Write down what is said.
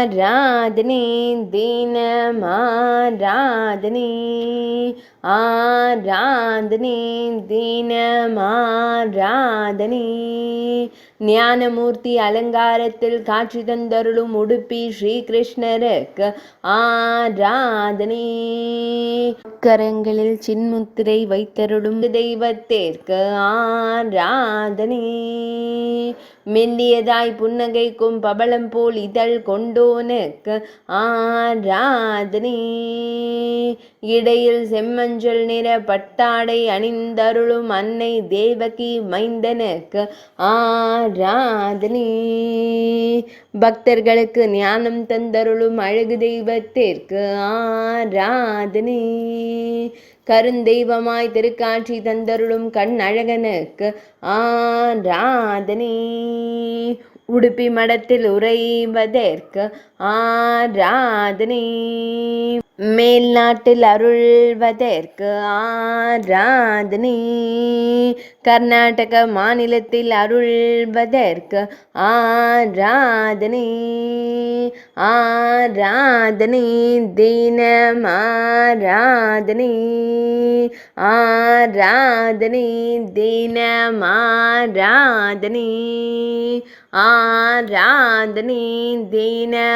ஆராதனை தினமாராதனை ஆராதனை தினமாராதனை ஞானமூர்த்தி அலங்காரத்தில் காட்சி தந்தருளும் உடுப்பி ஸ்ரீகிருஷ்ணருக்கு ஆராதனை கரங்களில் சின்முத்திரை வைத்தருளும் தெய்வத்திற்கு ஆராதனை மெல்லியதாய் புன்னகைக்கும் பபளம் போல் இதழ் கொண்டோனுக்கு ஆராதனை இடையில் செம்மஞ்சள் நிற பட்டாடை அணிந்தருளும் அன்னை தேவகி மைந்தனுக்கு ஆராதனை பக்தர்களுக்கு ஞானம் தந்தருளும் அழகு தெய்வத்திற்கு ஆராதனை கருந்தெய்வமாய் திருக்காட்சி தந்தருளும் கண் அழகனுக்கு ஆராதனை உடுப்பி மடத்தில் உறைவதற்கு ஆராதனை மேல் நாட்டில் அருள்வதற்கு ஆராதனை கர்நாடக மாநிலத்தில் அருள்வதற்கு ஆராதனை ஆராதனை தினமாராதனை ஆராதனை தினமாராதனை ஆராதனை தினமாராதனை